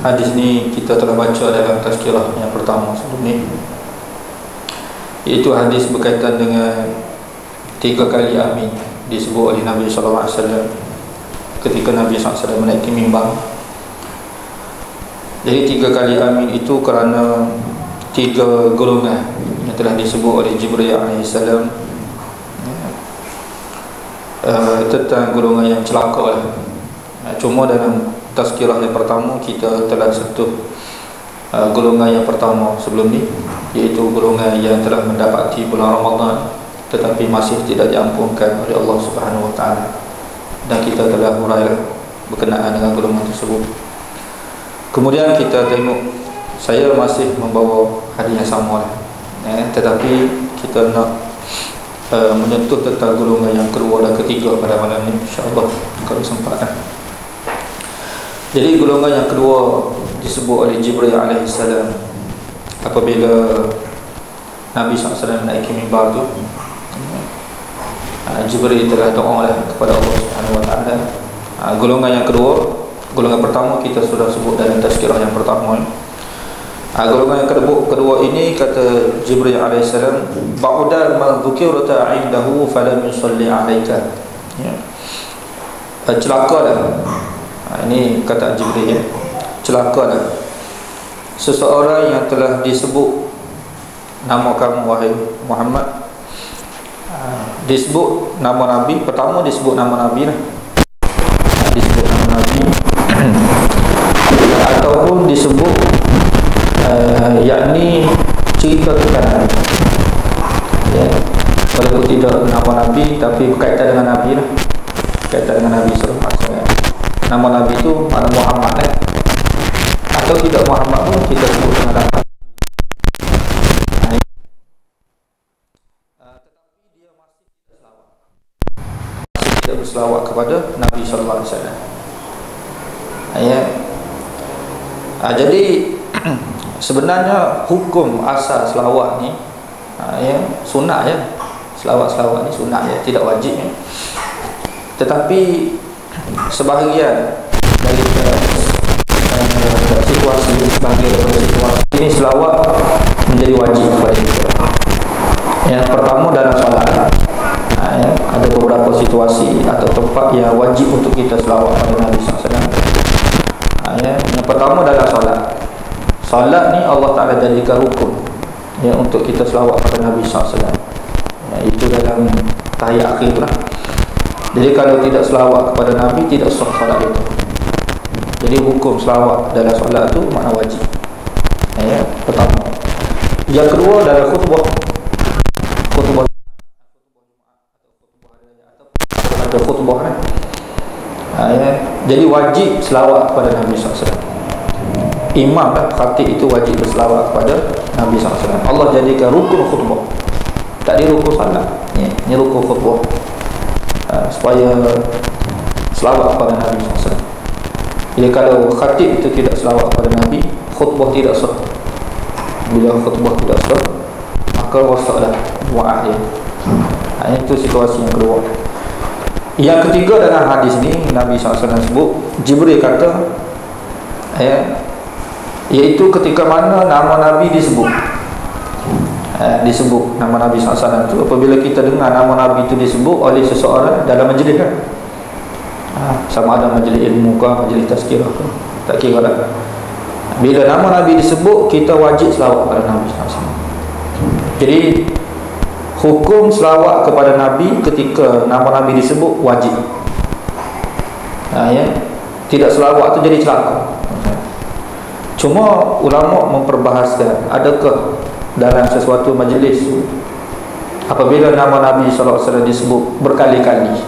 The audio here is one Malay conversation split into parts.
Hadis ni kita telah baca dalam tazkirah yang pertama sebelum ni, iaitu hadis berkaitan dengan 3 kali amin disebut oleh Nabi SAW ketika Nabi SAW menaiki mimbar. Jadi 3 kali amin itu kerana 3 golongan yang telah disebut oleh Jibril AS tentang golongan yang celaka lah. Cuma dalam tazkirah yang pertama kita telah sentuh golongan yang pertama sebelum ni, iaitu golongan yang telah mendapati bulan Ramadan tetapi masih tidak diampunkan oleh Allah Subhanahu Wa Taala, dan kita telah hurai berkenaan dengan golongan tersebut. Kemudian kita tengok, saya masih membawa hadis yang sama lah, tetapi kita nak menyentuh tentang golongan yang kedua dan ketiga pada malam ni, insya-Allah kalau sempat. Jadi golongan yang kedua disebut oleh Jibril AS apabila Nabi SAW menaiki mimbar tu. Jibril telah doa kepada Allah Subhanahu Wa Taala. Golongan yang kedua, golongan pertama kita sudah sebut dalam tazkirah yang pertama. Golongan yang kedua ini kata Jibril AS, ba'da ma dzukirta 'indahu falam yusalli 'alaika. Celakalah. Ini kata Jibril, celakalah seseorang yang telah disebut nama kamu wahai Muhammad, disebut nama Nabi, pertama disebut nama Nabi lah, disebut nama Nabi ataupun disebut yakni cerita tentang Nabi, walaupun tidak nama Nabi tapi berkaitan dengan Nabi lah, berkaitan dengan Nabi SAW. Nama Nabi itu mana Muhammad lah, atau tidak Muhammad pun kita sebut dengan nama. Tetapi dia masih tidak berselawat kepada Nabi Sallallahu Alaihi Wasallam. Jadi sebenarnya hukum asal selawat ni sunat ya. Selawat ni sunat ya, tidak wajib ya. Tetapi sebahagian dari situasi, sebahagian dari situasi ini selawat menjadi wajib kepada kita. Yang pertama dalam solat, ada beberapa situasi atau tempat yang wajib untuk kita selawat pada Nabi SAW. Yang pertama dalam solat. Solat ni Allah Ta'ala jadikan rukun untuk kita selawat pada Nabi SAW. Itu dalam tahiyat akhir lah. Jadi kalau tidak selawat kepada Nabi, tidak sah solat itu. Jadi hukum selawat dalam solat itu makna wajib. Pertama. Yang kedua dalam khutbah ada khutbah kan. Jadi wajib selawat kepada Nabi SAW. Imam kan, khatib itu wajib berselawat kepada Nabi SAW. Allah jadikan rukun khutbah, tak di rukun salat. Ini rukun khutbah, supaya selawat kepada Nabi SAW. Jadi kalau khatib itu tidak selawat kepada Nabi, khutbah tidak sah. Bila khutbah tidak sah, maka wasaklah doa dia. Itu situasi yang kedua. Yang ketiga dalam hadis ni Nabi SAW sebut, Jibril kata iaitu ketika mana nama Nabi disebut, disebut nama Nabi SAW itu apabila kita dengar nama Nabi itu disebut oleh seseorang dalam majlis kan, sama ada majlis ilmu ke, majlis tazkirah ke, tak kira lah. Bila nama Nabi disebut, kita wajib selawat pada Nabi SAW. Jadi hukum selawat kepada Nabi ketika nama Nabi disebut wajib. Tidak selawat itu jadi celaka. Cuma ulama memperbahaskan, adakah dalam sesuatu majlis apabila nama Nabi SAW disebut berkali-kali,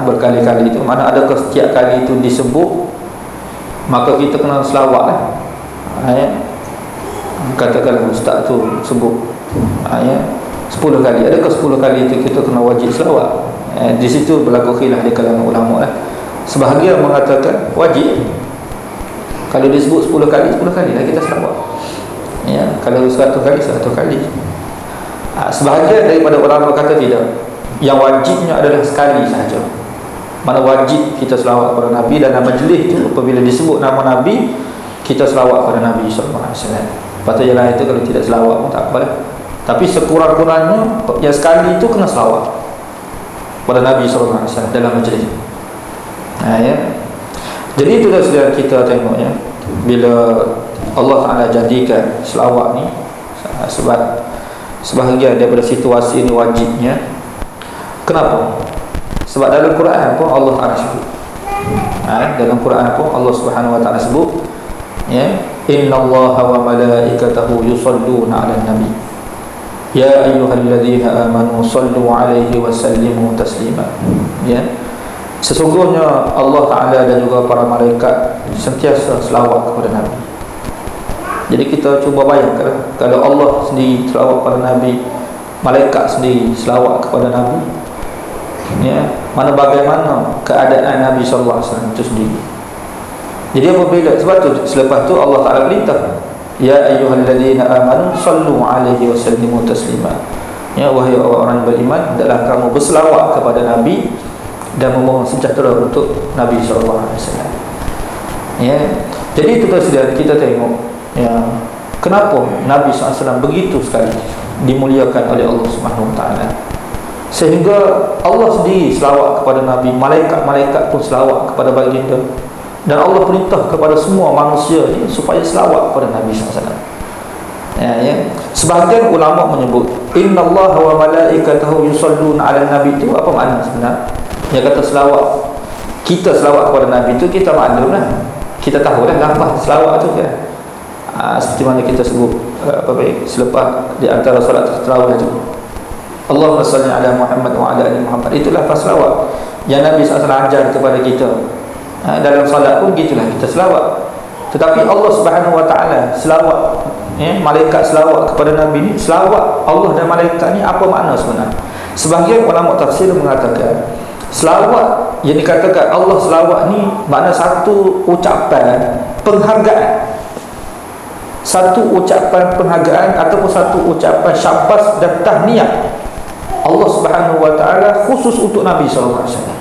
berkali-kali itu mana adakah setiap kali itu disebut maka kita kena selawat lah. Katakanlah ustaz tu sebut 10 kali, adakah 10 kali itu kita kena wajib selawat? Di situ berlaku khilaf di kalangan ulama lah. Sebahagian mengatakan wajib. Kalau disebut 10 kali, 10 kali lah kita selawat. Kalau 100 kali, 100 kali. Sebahagian daripada ulama kata tidak, yang wajibnya adalah sekali sahaja. Mana wajib kita selawat kepada Nabi, dan dalam majlis tu apabila disebut nama Nabi, kita selawat kepada Nabi sallallahu alaihi wasallam. Lepas tu yang lain tu kalau tidak selawat pun tak apa lah. Tapi sekurang-kurangnya yang sekali itu kena selawat pada Nabi sallallahu alaihi wasallam dalam majlis. Ya. Jadi itulah saudara kita tengok ya, bila Allah Taala jadikan selawat ni sebab sebahagian daripada situasi ini wajibnya. Kenapa? Sebab dalam Quran pun Allah Taala sebut. Dalam Quran pun Allah Subhanahu wa taala sebut ya, innallaha wa malaikatahu yusalluna 'alan nabi ya ayyuhalladzina amanu sallu 'alaihi wa sallimu taslima. Ya, sesungguhnya Allah Taala dan juga para malaikat sentiasa selawat kepada Nabi. Jadi kita cuba bayangkan, kalau Allah sendiri selawat kepada Nabi, malaikat sendiri selawat kepada Nabi, ya, mana bagaimana keadaan Nabi sallallahu alaihi wasallam itu sendiri. Jadi apabila sebab tu selepas tu Allah Taala perintah, ya ayyuhalladzina amanu sallu 'alaihi wa sallimu taslima. Ya, wahai orang yang beriman, hendaklah kamu berselawat kepada Nabi dan memohon sejahtera untuk Nabi sallallahu alaihi wasallam. Ya. Jadi itu saudara kita tengok ya, kenapa Nabi sallallahu alaihi wasallam begitu sekali dimuliakan oleh Allah Subhanahu wa taala, sehingga Allah sendiri selawat kepada Nabi, malaikat-malaikat pun selawat kepada baginda, dan Allah perintah kepada semua manusia ni supaya selawat kepada Nabi SAW. Ya. Sebahagian ulama menyebut innallaha wa malaikatahu yusalluna 'alan nabi, itu apa makna sebenar? Dia kata selawat, kita selawat kepada Nabi itu kita maklum lah, kita tahu dah lafaz selawat tu kan. Seperti mana kita sebut selepas di antara solat tarawih itu, Allahumma salli ala Muhammad wa ala ali Muhammad, itulah lafaz selawat yang Nabi SAW ajar kepada kita. Dalam solat pun gitulah kita selawat. Tetapi Allah Subhanahu wa taala selawat, ya, malaikat selawat kepada Nabi ni, selawat Allah dan malaikat ni apa makna sebenarnya? Sebahagian ulama tafsir mengatakan selawat yang dikatakan Allah selawat ni makna satu ucapan penghargaan, satu ucapan penghargaan ataupun satu ucapan syabas dan tahniah Allah Subhanahu wa taala khusus untuk Nabi sallallahu alaihi wasallam.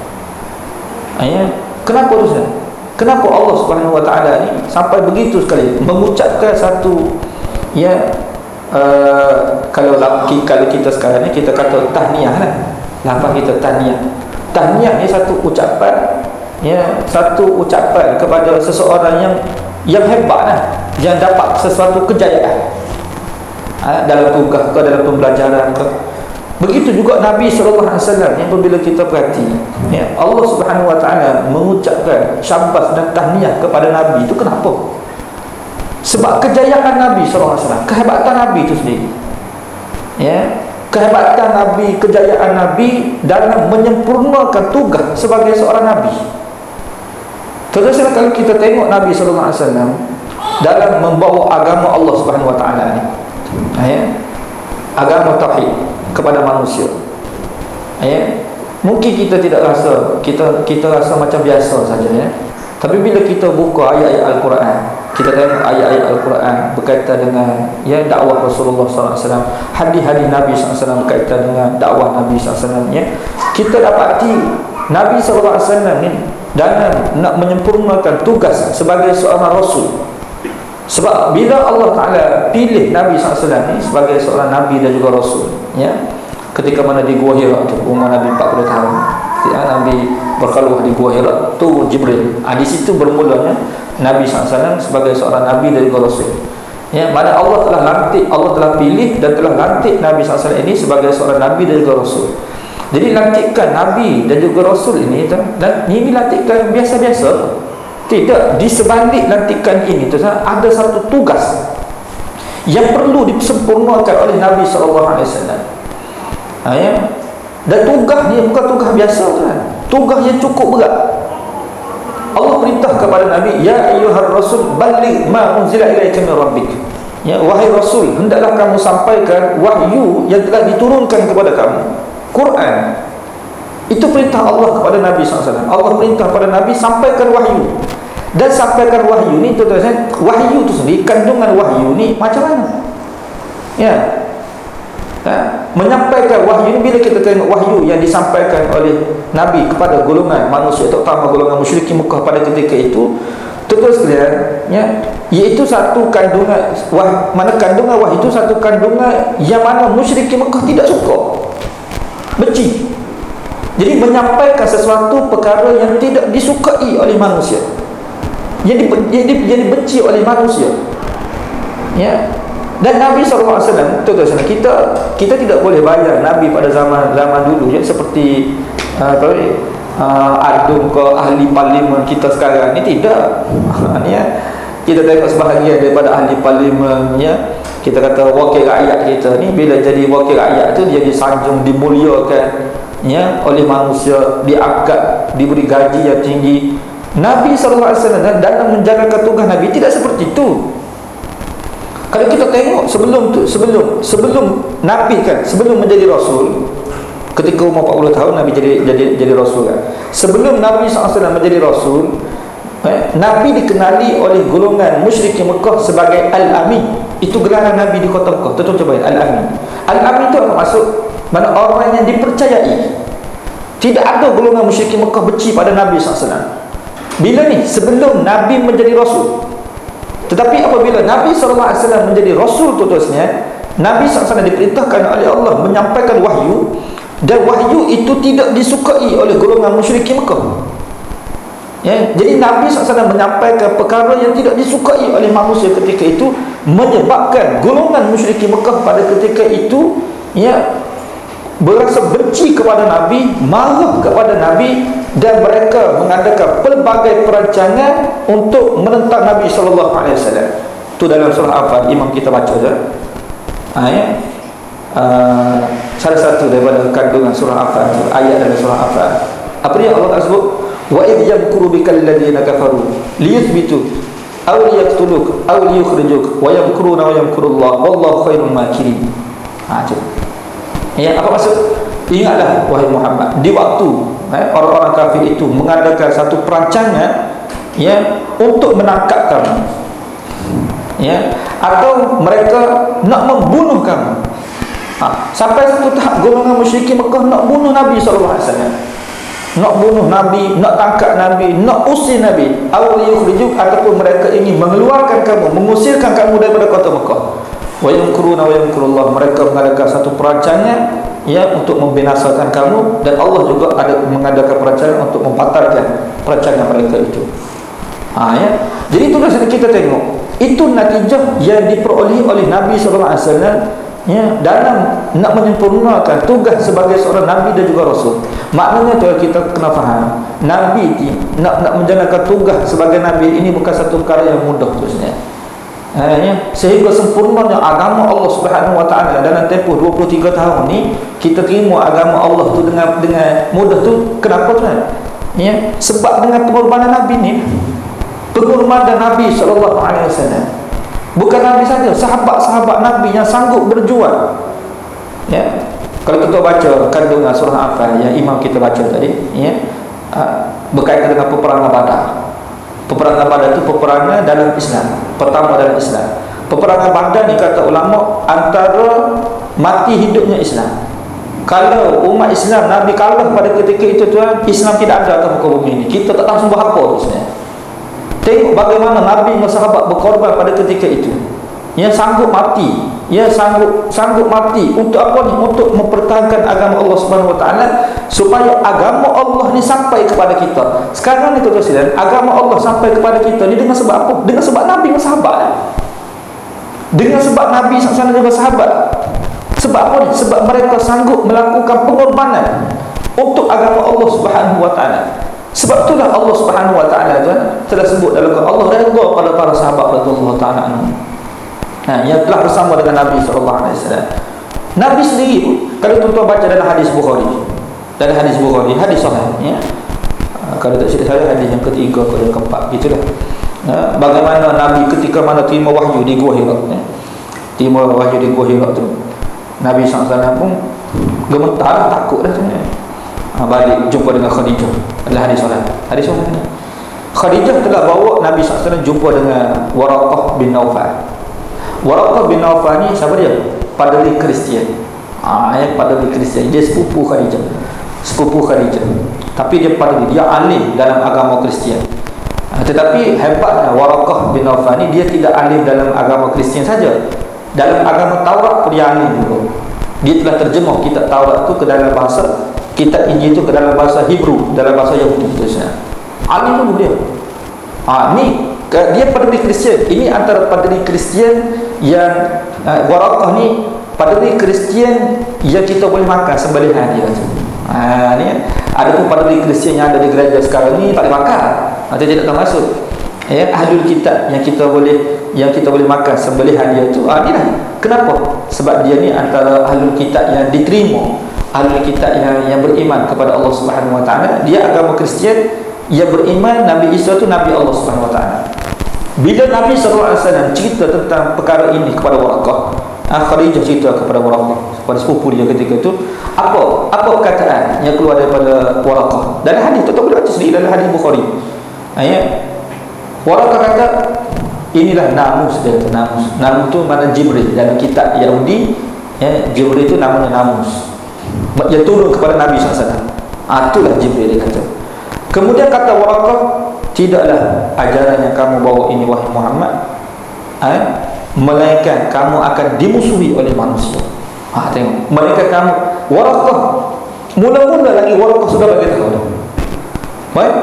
Ya, kenapa tu saudara? Kenapa Allah Subhanahu wa taala ni sampai begitu sekali mengucapkan satu ya, kalau kita sekarang ni kita kata tahniah lah. Lafaz kita tahniah. Tahniah ni satu ucapan, ya, satu ucapan kepada seseorang yang hebat lah, yang dapat sesuatu kejayaan dalam tugas ke, dalam pembelajaran ke. Begitu juga Nabi SAW yang apabila kita perhati, ya, Allah Subhanahu wa taala mengucapkan syabas dan tahniah kepada Nabi itu kenapa? Sebab kejayaan Nabi SAW, kehebatan Nabi itu sendiri, ya, kehebatan Nabi, kejayaan Nabi dalam menyempurnakan tugas sebagai seorang Nabi. Terus kalau kita tengok Nabi SAW dalam membawa agama Allah Subhanahu wa taala ni, ya, agama tauhid kepada manusia, ya, mungkin kita tidak rasa, kita rasa macam biasa saja, ya. Tapi bila kita buka ayat-ayat Al-Quran, kita tengok ayat-ayat Al-Quran berkaitan dengan, ya, dakwah Rasulullah SAW, hadis-hadis Nabi SAW berkaitan dengan dakwah Nabi SAW, ya, kita dapati Nabi SAW ni dalam nak menyempurnakan tugas sebagai seorang Rasul. Sebab bila Allah Ta'ala pilih Nabi SAW ni sebagai seorang Nabi dan juga Rasul, ya, ketika mana di Gua Hira tu, umur Nabi 40 tahun, ya, Nabi berkhulwah di Gua Hira, turun Jibril. Di situ bermulanya Nabi SAW sebagai seorang Nabi dan juga Rasul, ya, mana Allah telah lantik, Allah telah pilih dan telah lantik Nabi SAW ini sebagai seorang Nabi dan juga Rasul. Jadi lantikan Nabi dan juga Rasul ini, dan ini lantikan biasa-biasa. Tidak, di sebalik lantikan ini tu ada satu tugas yang perlu disempurnakan oleh Nabi SAW. Ya, dan tugas dia bukan tugas biasa kan, tugas yang cukup berat. Allah perintah kepada Nabi, ya ayyuhar rasul balligh ma unzila ilaika min rabbik. Ya, wahai Rasul, hendaklah kamu sampaikan wahyu yang telah diturunkan kepada kamu, Quran. Itu perintah Allah kepada Nabi SAW. Allah perintah kepada Nabi sampaikan wahyu. Dan sampaikan wahyu ni, wahyu tu sendiri, kandungan wahyu ni macam mana? Ya, menyampaikan wahyu ini. Bila kita tengok wahyu yang disampaikan oleh Nabi kepada golongan manusia, terutama golongan musyrikin Mekah pada ketika itu, terus sekalian, iaitu satu kandungan mana kandungan wahyu itu satu kandungan yang mana musyrikin Mekah tidak suka, benci. Jadi menyampaikan sesuatu perkara yang tidak disukai oleh manusia, yang dibenci oleh manusia, Dan Nabi SAW, tuan-tuan, kita tidak boleh bayar Nabi pada zaman dulu seperti adun ke ahli parlimen kita sekarang ni. Tidak. Kita tengok sebahagian daripada ahli parlimen, kita kata wakil rakyat kita ni, bila jadi wakil rakyat tu dia disanjung, dimuliakan oleh manusia, diangkat, diberi gaji yang tinggi. Nabi SAW dalam menjalankan tugas Nabi tidak seperti itu. Kalau kita tengok sebelum Nabi kan, sebelum menjadi Rasul, ketika umur 40 tahun Nabi jadi Rasul kan. Sebelum Nabi SAW menjadi Rasul, Nabi dikenali oleh golongan musyrikin Mekah sebagai Al-Amin. Itu gelaran Nabi di kota Mekah. Tuan-tuan coba, Al-Amin. Al-Amin itu apa maksud? Mana orang yang dipercayai. Tidak ada golongan musyrikin Mekah benci pada Nabi SAW. Bila ni? Sebelum Nabi menjadi Rasul. Tetapi apabila Nabi SAW menjadi Rasul, tuan-tuan, Nabi SAW diperintahkan oleh Allah menyampaikan wahyu, dan wahyu itu tidak disukai oleh golongan musyrikin Mekah. Jadi Nabi SAW menyampaikan perkara yang tidak disukai oleh manusia ketika itu, menyebabkan golongan musyrikin Mekah pada ketika itu berasa benci kepada Nabi, marah kepada Nabi, dan mereka mengadakan pelbagai perancangan untuk menentang Nabi SAW. Itu dalam surah Al-Anfal, imam kita baca je. Salah satu daripada kandungan surah Al-Anfal, ayat dalam surah Al-Anfal. Apa dia Allah sebut? Wa idh yamkuru bikal ladzina kafaru liyuthbitu aw liyaqtuluk aw liyukhrijuk wa yamkuruna wa yamkurullah wallahu khairul makirin. Apa maksud? Ingatlah wahai Muhammad, di waktu orang-orang kafir itu mengadakan satu perancangan untuk menangkap kamu, atau mereka nak membunuh kamu. Sampai satu tahap golongan musyrikin Mekah nak bunuh Nabi SAW, nak bunuh Nabi, nak tangkap Nabi, nak usir Nabi, ataupun mereka ingin mengeluarkan kamu, mengusirkan kamu daripada kota Mekah. Wa yamkuruna wa yamkurullah, mereka mengadakan satu perancangan untuk membinasakan kamu, dan Allah juga ada mengadakan perancangan untuk membatalkan perancangan mereka itu. Jadi itulah kita tengok, itu natijah yang diperoleh oleh Nabi SAW dalam nak menyempurnakan tugas sebagai seorang Nabi dan juga Rasul. Maknanya tu kita kena faham, Nabi nak menjalankan tugas sebagai Nabi ini bukan satu perkara yang mudah sebenarnya. Sehingga sempurnanya agama Allah Subhanahu Wa Taala dalam tempoh 23 tahun ni, kita terima agama Allah tu dengan mudah tu. Kenapa tuan? Sebab dengan pengorbanan Nabi ni, pengorbanan Nabi SAW. Bukan Nabi saja, sahabat-sahabat Nabi yang sanggup berjuang. Kalau kita baca kandungan surah Al-Anfal yang imam kita baca tadi, berkaitan dengan peperangan Badar. Peperangan Badar itu peperangan dalam Islam, pertama dalam Islam. Peperangan Badar ni kata ulama antara mati hidupnya Islam. Kalau umat Islam Nabi kalah pada ketika itu tuan, Islam tidak ada atas muka bumi ini. Kita tak tahu sembah apa sebenarnya. Tengok bagaimana Nabi dan sahabat berkorban pada ketika itu. Yang sanggup mati, sanggup mati untuk apa ni? Untuk mempertahankan agama Allah Subhanahu Wa Taala, supaya agama Allah ni sampai kepada kita. Sekarang ni tuan-tuan, agama Allah sampai kepada kita ni dengan sebab apa? Dengan sebab Nabi dan sahabat. Dengan sebab Nabi SAW dan sahabat. Sebab apa ni? Sebab mereka sanggup melakukan pengorbanan untuk agama Allah Subhanahu Wa Taala. Sebab itulah Allah Subhanahu Wa Taala telah sebut dalam Al-Quran, Allah redha pada para sahabat radhiyallahu taala anhum. Yang telah bersama dengan Nabi SAW. Nabi sendiri pun, kalau tuan-tuan baca dalam hadis Bukhari, hadis sahih, kalau tak silap saya hadis yang ketiga atau yang keempat, gitulah. Bagaimana Nabi ketika mana terima wahyu di Gua Hira, terima wahyu di Gua Hira tu, Nabi SAW pun gemetar, takut dah tu. Balik jumpa dengan Khadijah. Adalah hadis sahih. Khadijah telah bawa Nabi SAW jumpa dengan Waraqah bin Naufal. Waraqah bin Naufal ni siapa dia? Padri Kristian. Padri Kristian. Dia sepupu Khadijah, tapi dia padri, dia alim dalam agama Kristian. Tetapi hebatnya Waraqah bin Nawfal ni, dia tidak alim dalam agama Kristian saja, dalam agama Taurat pun dia alim juga. Dia telah terjemah kitab Taurat tu ke dalam bahasa, kitab Injil tu ke dalam bahasa Hebrew, dalam bahasa Yahudi. Alim tu dia. Dia padri Kristian. Ini antara padri Kristian yang Waraqah ni padri Kristian yang kita boleh makan sembelihan dia. Ni ada pun padri Kristian yang ada di gereja sekarang ni tak boleh makan, atau tidak termasuk ahlul kitab yang kita boleh makan sembelihan dia tu. Ni lah. Kenapa? Sebab dia ni antara ahlul kitab yang diterima, ahlul kitab yang beriman kepada Allah Subhanahu Wa Taala. Dia agama Kristian yang beriman Nabi Isa tu Nabi Allah Subhanahu Wa Taala. Bila Nabi SAW cerita tentang perkara ini kepada Waraqah, Khadijah cerita kepada Waraqah, kepada sepupu dia ketika itu, apa perkataan yang keluar daripada Waraqah dalam hadis tu, tak boleh baca sendiri dalam hadis Bukhari. Waraqah kata, inilah namus dia. Namus tu mana Jibril dalam kitab Yahudi. Jibril itu namanya namus, dia turun kepada Nabi SAW. Itulah Jibril, dia kata. Kemudian kata Waraqah, tidaklah ajaran yang kamu bawa ini wahai Muhammad, melainkan kamu akan dimusuhi oleh manusia. Tengok, mereka kamu. Waraqah mula-mula lagi Waraqah sudah bagi tahu. Baik,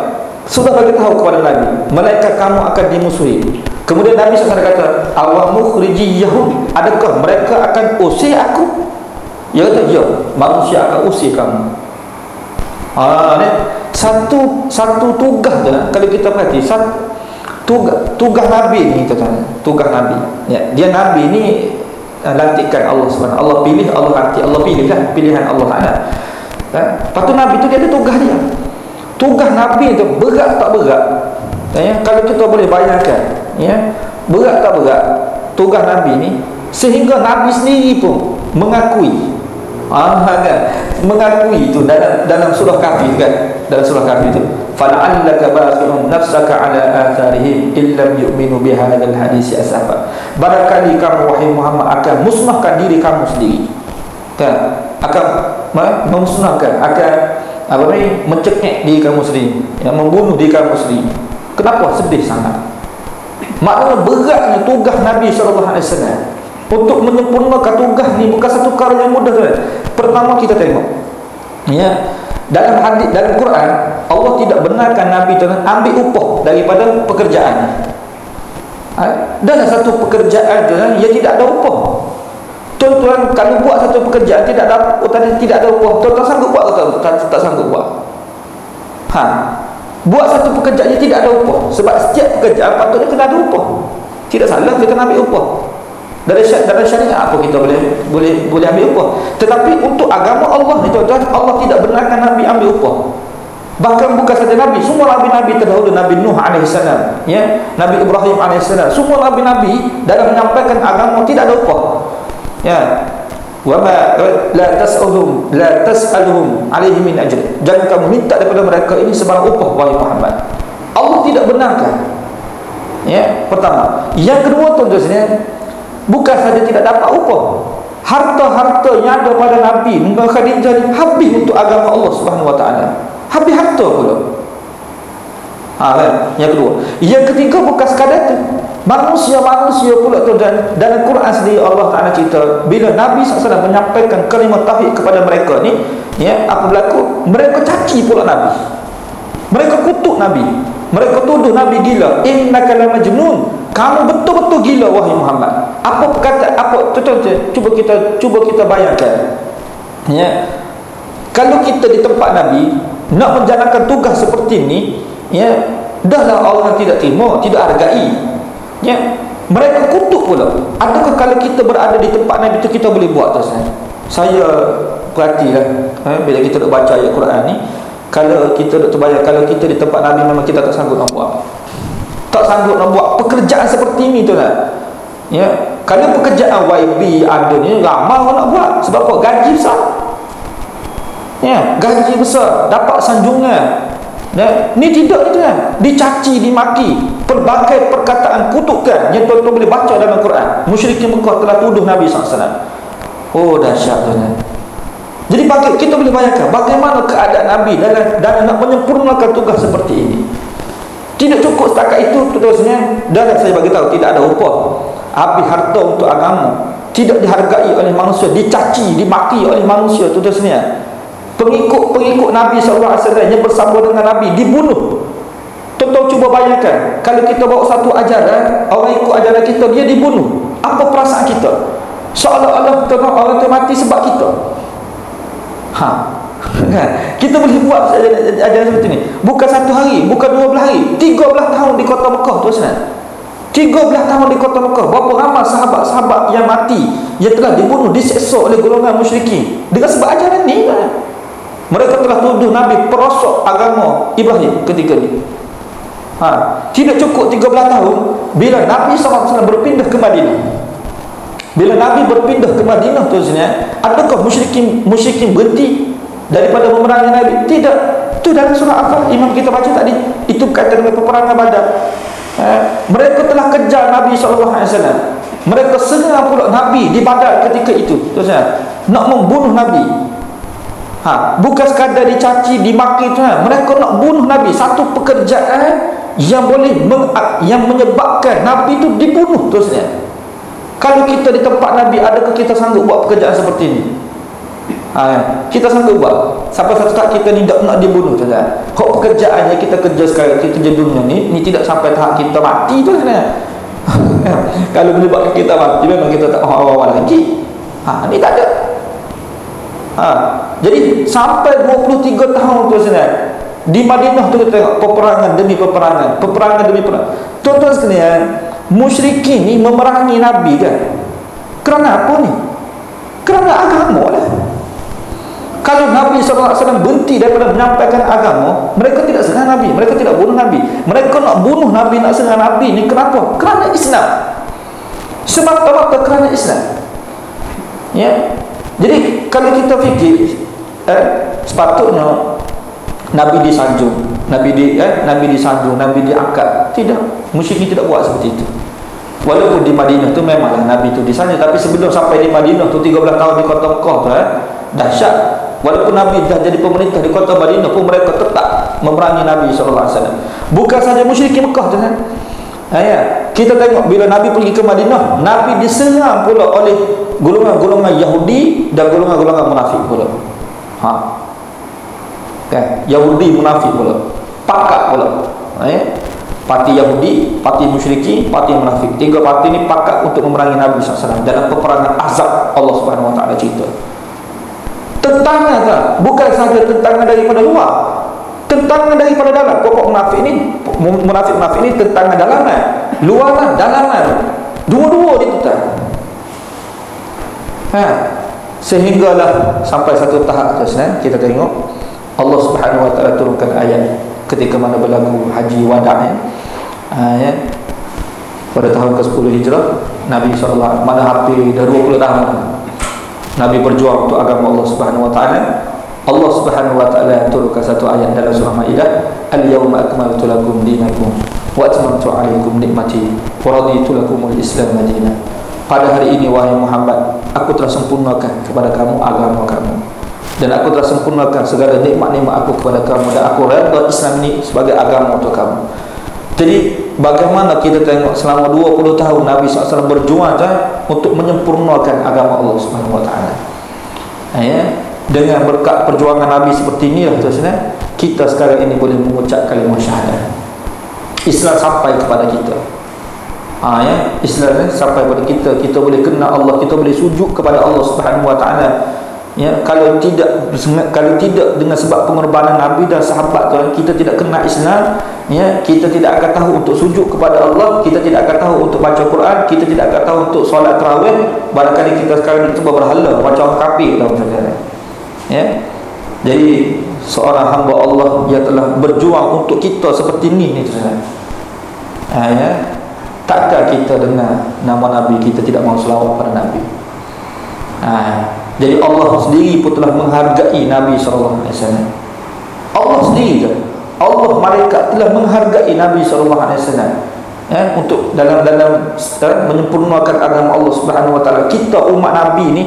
sudah bagi tahu kepada Nabi, melainkan kamu akan dimusuhi. Kemudian Nabi SAW kata, awak mukhriji Yahud, adakah mereka akan usir aku? Dia kata, ya, manusia akan usir kamu. Satu tugas tu, kalau kita perhati, tugas Nabi ni, tugas Nabi. Dia Nabi ni lantikan Allah SWT. Allah pilih, Allah lantik, Allah pilih kan, pilihan Allah Taala. Lepas tu Nabi tu dia ada tugas dia. Tugas Nabi tu berat tak berat? Kalau kita boleh bayangkan, berat tak berat tugas Nabi ni, sehingga Nabi sendiri pun mengakui. Mengakui itu dalam surah Kahfi kan, dalam surah Kahfi itu, fala'allaka baqi'un nafsaka ala atharihim illam yu'minu bihadzal hadisi asafa. Barangkali kamu wahai Muhammad akan musnahkan diri kamu sendiri, kan? Akan memusnahkan, akan mencekik diri kamu sendiri, membunuh diri kamu sendiri. Kenapa sedih sangat? Maknanya beratnya tugas Nabi SAW untuk menyempurnakan tugas ni bukan satu perkara yang mudah, kan? Pertama kita tengok, dalam hadis, dalam Quran, Allah tidak benarkan Nabi tu ambil upah daripada pekerjaan. Dalam satu pekerjaan tu yang tidak ada upah. Tuan-tuan kalau buat satu pekerjaan tidak ada upah, tuan-tuan sanggup buat atau tak sanggup buat? Buat satu pekerjaan yang tidak ada upah. Sebab setiap pekerjaan patutnya kena ada upah. Tidak salah kita nak ambil upah. Dalam syariat apa kita boleh ambil upah. Tetapi untuk agama Allah ni, tuan-tuan, Allah tidak benarkan Nabi ambil upah. Bahkan bukan saja Nabi, semua Nabi-Nabi terdahulu, Nabi Nuh AS, Nabi Ibrahim AS, semua Nabi-Nabi dalam menyampaikan agama tidak ada upah. La tas'aluhum alaihi min ajr. Jangan kamu minta daripada mereka ini sebarang upah wahai Muhammad. Allah tidak benarkan. Pertama. Yang kedua, tuan-tuan, bukan saja tidak dapat upah, harta-harta yang ada pada Nabi dengan Khadijah ni habis untuk agama Allah Subhanahu Wa Taala. Habis harta pula. Yang kedua. Yang ketiga, bukan sekadar itu, manusia pula tu. Dan dalam Quran sendiri Allah Taala cerita bila Nabi SAW menyampaikan kalimah tauhid kepada mereka ni, apa berlaku? Mereka caci pula Nabi. Mereka kutuk Nabi. Mereka tuduh Nabi gila. Innaka la majnun. Kamu betul-betul gila wahai Muhammad. Apa perkataan, apa cuba kita bayangkan. Kalau kita di tempat Nabi nak menjalankan tugas seperti ini, dahlah orang tidak terima, tidak hargai. Mereka kutuk pula. Adakah kalau kita berada di tempat Nabi itu kita boleh buat tu? Saya perhatilah, bila kita nak baca ayat Quran ni, kalau kita nak terbayang, kalau kita di tempat Nabi memang kita tak sanggup nak buat. Tak sanggup nak buat pekerjaan seperti ini tu lah. Kalau pekerjaan YB ada ni, ramai orang nak buat. Sebab apa? Gaji besar. Gaji besar, dapat sanjungan. Ni tidak itu kan, dicaci, dimaki, pelbagai perkataan kutukan yang tuan-tuan boleh baca dalam Quran. Musyrikin Mekah telah tuduh Nabi SAW. Oh, dahsyat tu kan. Jadi kita boleh bayangkan bagaimana keadaan Nabi dalam nak menyempurnakan tugas seperti ini. Tidak cukup setakat itu terusnya. Dan saya bagi tahu tidak ada upah. Habis harta untuk agama, tidak dihargai oleh manusia, dicaci, dimaki oleh manusia terusnya. Pengikut Nabi SAW yang bersama dengan Nabi dibunuh. Tuan-tuan cuba bayangkan, kalau kita bawa satu ajaran, orang ikut ajaran kita, dia dibunuh. Apa perasaan kita? Seolah-olah orang itu mati sebab kita. Kita boleh buat ajaran seperti ini. Bukan 1 hari, bukan 12 hari, 13 tahun di kota Mekah tuan-tuan. 13 tahun di kota Mekah. Berapa ramai sahabat-sahabat yang mati, yang telah dibunuh, diseksa oleh golongan musyrikin dengan sebab ajaran ni. Mereka telah tuduh Nabi perosok agama Ibrahim ketika ini. Tidak cukup 13 tahun bila Nabi SAW berpindah ke Madinah. Bila Nabi berpindah ke Madinah tuan-tuan, adakah musyrikin berhenti daripada memerangi Nabi? Tidak. Itu dalam surah apa imam kita baca tadi, itu berkaitan dengan peperangan Badar. Mereka telah kejar Nabi SAW. Mereka serang pula Nabi di Badar ketika itu tuan-tuan, nak membunuh Nabi. Bukan sekadar dicaci, dimaki tuan, mereka nak bunuh Nabi. Satu pekerjaan yang boleh yang menyebabkan Nabi itu dibunuh tuan-tuan. Kalau kita di tempat Nabi, adakah kita sanggup buat pekerjaan seperti ini? Kita sanggup buat. Sampai satu saat kita ni nak dibunuh tuan-tuan. Kok pekerjaan yang kita kerja sekarang, kita kerja dunia ni tidak sampai tahap kita mati tuan-tuan. Kalau boleh buat kita mati, memang kita tak awal-awal lagi. Ni tak ada. Jadi sampai 23 tahun tuan-tuan di Madinah tu kita tengok peperangan demi peperangan, peperangan demi peperangan. Tuan-tuan sekalian, musyrikin ni memerangi Nabi kan? Kerana apa ni? Kerana agama lah. Kalau Nabi SAW berhenti daripada menyampaikan agama, mereka tidak serang Nabi, mereka tidak bunuh Nabi. Mereka nak bunuh Nabi, nak serang Nabi ni kenapa? Kerana Islam. Semata-mata kerana Islam. Ya. Jadi kalau kita fikir sepatutnya Nabi disanjung, Nabi disanjung, Nabi diangkat. Tidak, musyrikin tidak buat seperti itu. Walaupun di Madinah tu memanglah Nabi tu disanjung, tapi sebelum sampai di Madinah tu 13 tahun di kota Mekah tu dahsyat. Walaupun Nabi dah jadi pemerintah di kota Madinah pun mereka tetap memerangi Nabi SAW. Bukan saja musyrikin Mekah tu kan. Kita tengok bila Nabi pergi ke Madinah, Nabi diserang pula oleh golongan-golongan Yahudi dan golongan-golongan munafik pula. Yahudi munafik pula, pakat pula. Parti Yahudi, parti musyrikin, parti munafik. 3 parti ni pakat untuk memerangi Nabi SAW dalam peperangan Ahzab. Allah Subhanahu Wa Taala cerita. Tentangan tak? Bukan sahaja tentangan daripada luar, tentangan daripada dalam. Pokok munafik ni tentangan dalaman, luaran, dalaman, dua-dua ditentang. Sehinggalah sampai satu tahap kita tengok Allah Subhanahu Wa Taala turunkan ayat ketika mana berlaku haji wada' pada tahun ke-10 Hijrah. Nabi SAW mana hampir dah 20 tahun Nabi berjuang untuk agama Allah Subhanahu Wa Taala. Allah Subhanahu Wa Taala turunkan satu ayat dalam surah Maidah, al-yawma akmaltu lakum dinakum wa atmamtu alaikum nikmati wa raditu lakumul Islam madinah. Pada hari ini wahai Muhammad, aku telah sempurnakan kepada kamu agama kamu, dan aku telah sempurnakan segala nikmat-nikmat aku kepada kamu, dan aku redha Islam ini sebagai agama untuk kamu. Jadi bagaimana kita tengok selama 20 tahun Nabi SAW berjuang untuk menyempurnakan agama Allah Subhanahu Wa Taala. Dengan berkat perjuangan Nabi seperti inilah tuan-tuan, kita sekarang ini boleh mengucap kalimah syahadah. Islam sampai kepada kita. Islam sampai kepada kita. Kita boleh kenal Allah, kita boleh sujud kepada Allah Subhanahu Wa Taala. Kalau tidak dengan sebab pengorbanan Nabi dan sahabat tu, kita tidak kenal Islam. Kita tidak akan tahu untuk sujud kepada Allah, kita tidak akan tahu untuk baca Quran, kita tidak akan tahu untuk solat tarawih. Barangkali kita sekarang itu berhala macam orang kafir dalam sejarah. Jadi seorang hamba Allah yang telah berjuang untuk kita seperti ini takkan kita dengar nama Nabi kita tidak mahu selawat pada Nabi. Jadi Allah sendiri pun telah menghargai Nabi SAW. Allah sendiri, Allah malaikat telah menghargai Nabi SAW untuk dalam menyempurnakan agama Allah Subhanahu Wa Taala. Kita umat Nabi ni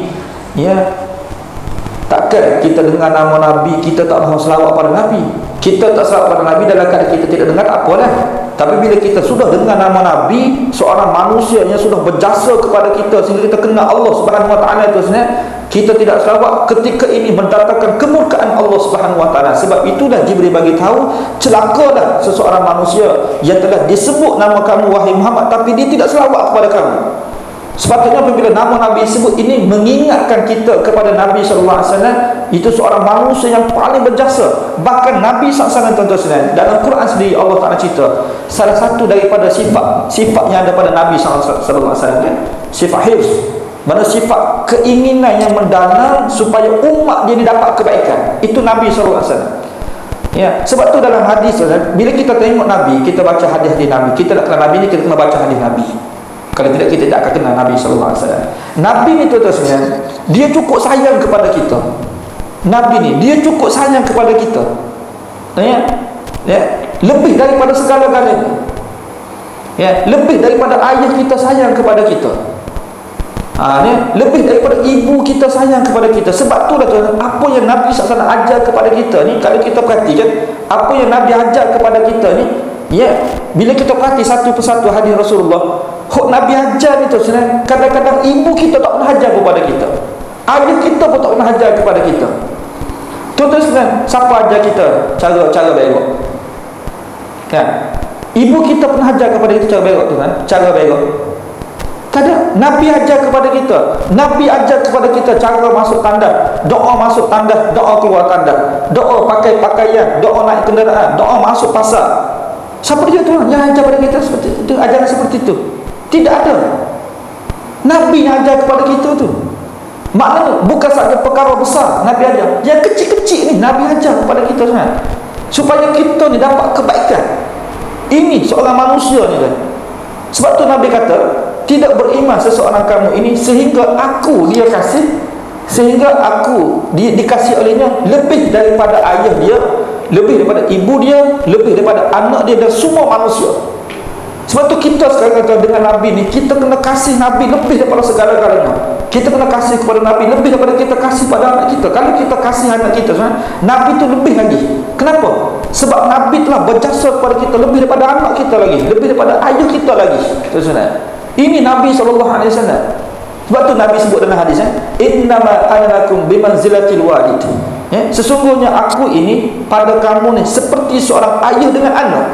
Takkan kita dengar nama Nabi, kita tak mahu selawat pada Nabi. Kita tak selawat pada Nabi dalam keadaan kita tidak dengar, tak apalah. Tapi bila kita sudah dengar nama Nabi, seorang manusia yang sudah berjasa kepada kita sehingga kita kenal Allah Subhanahu Wa Taala itu sebenarnya, kita tidak selawat, ketika ini mendatangkan kemurkaan Allah Subhanahu Wa Taala. Sebab itulah Jibril bagi tahu, celakalah seseorang manusia yang telah disebut nama kamu wahai Muhammad, tapi dia tidak selawat kepada kamu. Sepatutnya apabila nama Nabi disebut, ini mengingatkan kita kepada Nabi SAW. Itu seorang manusia yang paling berjasa. Bahkan Nabi SAW, tuan-tuan, dalam Quran sendiri Allah Ta'ala cerita, salah satu daripada sifat yang ada pada Nabi SAW, sifat hirs, mana sifat keinginan yang mendalam supaya umat dia dapat kebaikan. Itu Nabi SAW. Ya, sebab tu dalam hadis, bila kita tengok Nabi, kita baca hadis-hadis Nabi, kita nak kenal Nabi ni, kita kena baca hadis Nabi. Kalau tidak, kita tak akan kenal Nabi SAW. Nabi ni tuan-tuan, dia cukup sayang kepada kita. Nabi ni, dia cukup sayang kepada kita. Ya, lebih daripada segala-galanya. Ya, lebih daripada ayah kita sayang kepada kita. Lebih daripada ibu kita sayang kepada kita. Sebab tu lah tuan, apa yang Nabi SAW ajar kepada kita ni, kalau kita perhatikan apa yang Nabi ajar kepada kita ni, ya, bila kita perhati satu persatu hadis Rasulullah, Nabi ajar ni tuan, kadang-kadang ibu kita tak pernah ajar kepada kita, ayah kita pun tak pernah ajar kepada kita. Tuan-tuan, siapa ajar kita cara berelok? Kan? Ibu kita pernah ajar kepada kita cara berelok, tuan, cara berelok. Kadang Nabi ajar kepada kita, Nabi ajar kepada kita cara masuk tandas, doa masuk tandas, doa keluar tandas, doa pakai pakaian, doa naik kenderaan, doa masuk pasar. Siapa dia tuan yang ajar kepada kita seperti itu, ajaran seperti itu? Tidak ada. Nabi yang ajar kepada kita tu. Maknanya bukan saja perkara besar Nabi ajar, yang kecil-kecil ni Nabi ajar kepada kita tuan, supaya kita ni dapat kebaikan. Ini seorang manusia ni kan. Sebab tu Nabi kata, tidak beriman seseorang kamu ini sehingga aku dia kasih, sehingga aku dikasih olehnya lebih daripada ayah dia, lebih daripada ibu dia, lebih daripada anak dia dan semua manusia. Sebab tu kita sekarang kata dengan Nabi ni, kita kena kasih Nabi lebih daripada segala-galanya. Kita kena kasih kepada Nabi lebih daripada kita kasih pada anak kita. Kalau kita kasih anak kita, Nabi tu lebih lagi. Kenapa? Sebab Nabi telah berjasa kepada kita lebih daripada anak kita lagi, lebih daripada ayah kita lagi. Ini Nabi SAW. Sebab tu Nabi sebut dalam hadis, innama ana lakum bimanzilatil walid. Sesungguhnya aku ini pada kamu ni seperti seorang ayah dengan anak.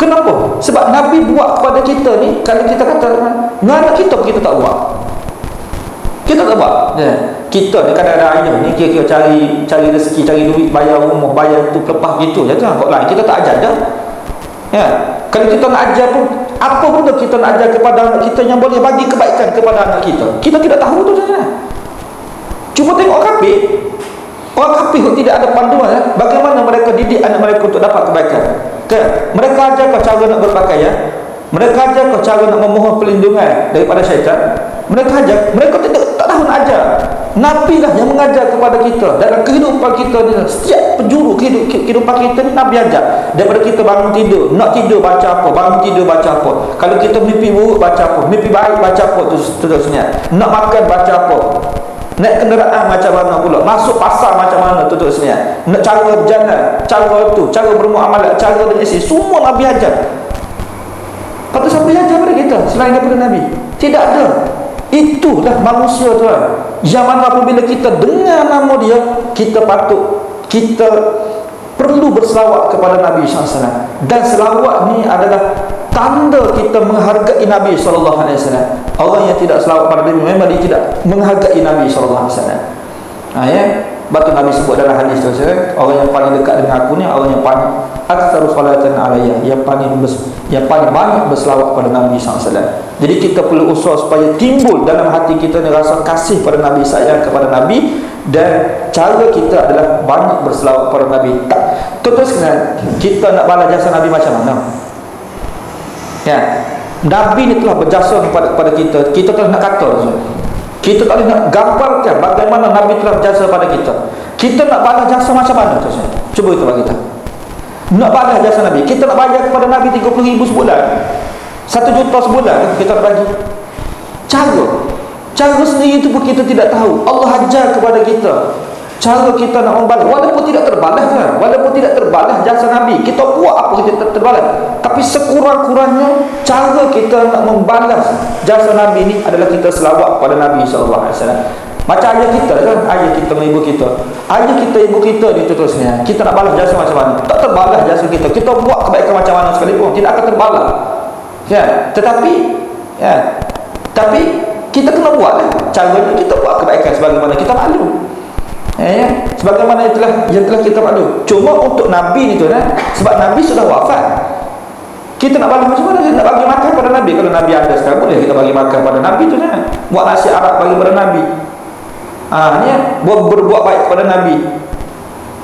Kenapa? Sebab Nabi buat kepada kita ni, kalau kita kata dengan anak kita pun kita tak buat. Kita tak buat. Kita ni kadang-kadang ayah ni kira-kira cari rezeki, cari duit, bayar rumah, bayar tu lepas gitu je kan. Kok lain kita tak ajar dah. Ya, kalau kita nak ajar pun, apa pun kita nak ajar kepada anak kita yang boleh bagi kebaikan kepada anak kita, kita tidak tahu tu saja. Cuma tengok kafir. Orang kafir tidak ada panduan bagaimana mereka didik anak mereka untuk dapat kebaikan. Mereka ajar kau cara nak berpakaian, mereka ajar kau cara nak memohon perlindungan daripada syaitan. Mereka tak tahu nak ajar. Nabi lah yang mengajar kepada kita dalam kehidupan kita ni. Setiap penjuru kehidupan kita ni Nabi ajar. Daripada kita bangun tidur, nak tidur baca apa, bangun tidur baca apa. Kalau kita mimpi buruk baca apa, mimpi baik baca apa, terusnya. Nak makan baca apa, naik kenderaan macam mana pula, masuk pasar macam mana, terusnya. Nak cara berjalan, cara tu, cara bermuamalah, cara berisi, semua Nabi ajar. Patut siapa yang ajar pada kita selain daripada Nabi? Tidak ada. Itulah manusia tuan, yang mana apabila kita dengar nama dia, kita perlu berselawat kepada Nabi SAW. Dan selawat ni adalah tanda kita menghargai Nabi SAW. Orang yang tidak selawat pada Nabi, memang dia tidak menghargai Nabi SAW. Batu Nabi sebut dalam hadis tu, orang yang paling dekat dengan aku ni, orang yang paling aktsaru salatan alayya, yang paling banyak berselawat pada Nabi SAW. Jadi kita perlu usaha supaya timbul dalam hati kita ni rasa kasih pada Nabi, sayang kepada Nabi, dan cara kita adalah banyak berselawat pada Nabi. Terus kita nak balas jasa Nabi macam mana? Ya, Nabi ni telah berjasa kepada kita. Kita telah nak kata, kita tak boleh nak gambarkan bagaimana Nabi telah berjasa pada kita. Kita nak balas jasa macam mana? Cuba itu bagi kita. Nak balas jasa Nabi, kita nak bayar kepada Nabi 30,000 sebulan, 1 juta sebulan kita nak bagi. Cara sendiri itu pun kita tidak tahu. Allah ajar kepada kita cara kita nak membalas, walaupun tidak terbalas kan? Walaupun tidak terbalas jasa Nabi, kita buat apa kita terbalas, tapi sekurang-kurangnya cara kita nak membalas jasa Nabi ni adalah kita selawat pada Nabi SAW. Macam ayah kita kan, ayah kita dengan ibu kita, ayah kita, ibu kita ni terusnya, kita nak balas jasa macam mana? Tak terbalas jasa kita, kita buat kebaikan macam mana sekalipun tidak akan terbalas ya. Tetapi ya, tapi kita kena buat lah caranya, kita buat kebaikan sebagaimana kita maklum ya, sebagaimana yang telah kita maklum. Cuma untuk Nabi ni tu sebab Nabi sudah wafat, kita nak balas macam mana? Kita nak bagi makan pada Nabi. Kalau Nabi ada sekarang, boleh kita bagi makan pada Nabi tu buat nasi Arab bagi pada Nabi, berbuat baik kepada Nabi.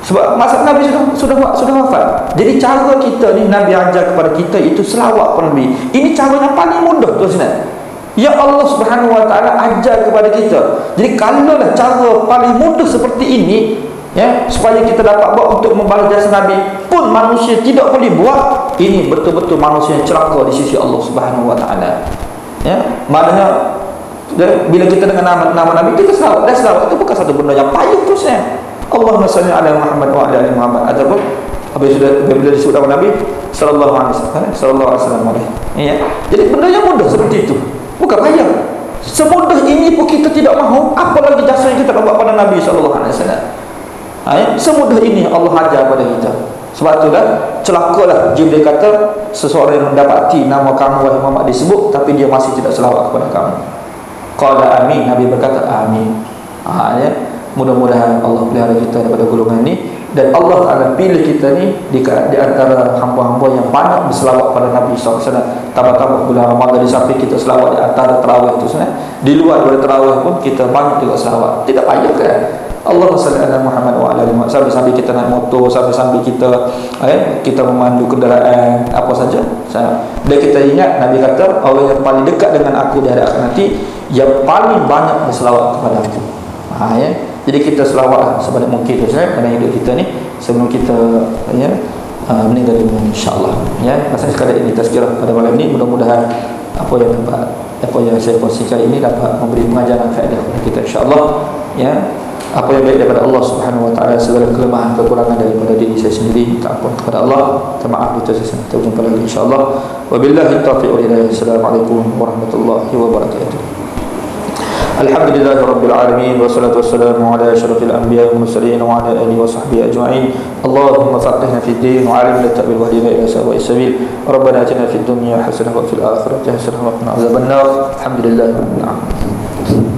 Sebab masa Nabi sudah wafat. Jadi cara kita ni, Nabi ajar kepada kita itu selawat kepada Nabi. Ini cara yang paling mudah tu sebenarnya, ya Allah Subhanahu Wa Taala ajar kepada kita. Jadi kalaulah cara paling mudah seperti ini ya, supaya kita dapat buat untuk membalas jasa Nabi pun manusia tidak boleh buat, ini betul-betul manusia yang celaka di sisi Allah Subhanahu Wa Taala ya. Maknanya bila kita dengan nama Nabi kita selawat, dan selawat itu bukan satu benda yang payah terusnya. Allahumma salli ala Muhammad wa ala ali Muhammad. Ataupun bila disebut nama Nabi sallallahu alaihi wasallam ya. Jadi benda yang mudah seperti itu, bukan payah. Semudah ini pun kita tidak mahu, apalagi jasa yang kita buat pada Nabi sallallahu alaihi wasallam. Semudah ini Allah ajar pada kita. Sebab itulah celakalah Jibril kata seseorang yang mendapati nama kamu wahai Muhammad disebut tapi dia masih tidak selawat kepada kamu. Qala amin, Nabi berkata amin. Ya, mudah-mudahan Allah pelihara kita daripada golongan ini, dan Allah akan pilih kita ni di antara hamba-hamba yang banyak berselawat pada Nabi SAW. Tambah-tambah bulan Ramadan, di samping kita selawat di antara tarawih itu di luar dari tarawih pun kita banyak juga selawat. Tidak payah kan? Allahumma salli ala Muhammad wa ala ali Muhammad. Sambil kita naik motor, sambil kita memandu kenderaan, apa saja. Dan kita ingat Nabi kata orang yang paling dekat dengan aku di hari akhir nanti yang paling banyak berselawat kepada aku. Ya. Jadi kita selawatlah sebanyak mungkin pada hidup kita ni sebelum kita meninggal dunia insya-Allah. Ya, pasal sekadar ini tazkirah pada malam ini, mudah-mudahan apa yang saya kongsikan ini dapat memberi pengajaran faedah kepada kita insya-Allah. Ya. Apa yang baik daripada Allah Subhanahu Wa Taala, segala kelemahan kekurangan daripada diri saya sendiri minta ampun kepada Allah. Maaf itu saya kita jumpa lagi insya-Allah. Wabillahi taufiq wal hidayah. Assalamualaikum warahmatullahi wabarakatuh. Alhamdulillahi rabbil alamin, wassalatu wassalamu ala asyrafil anbiya'i wal mursalin wa ala alihi wa sahbihi ajma'in. Allahumma faqihna fid din wa 'allimna at-ta'wil wahdina ila sawa'is sabil. Rabbana atina fid dunya hasanah wa fil akhirati hasanah wa qina adzabannar. Alhamdulillahi rabbil alamin.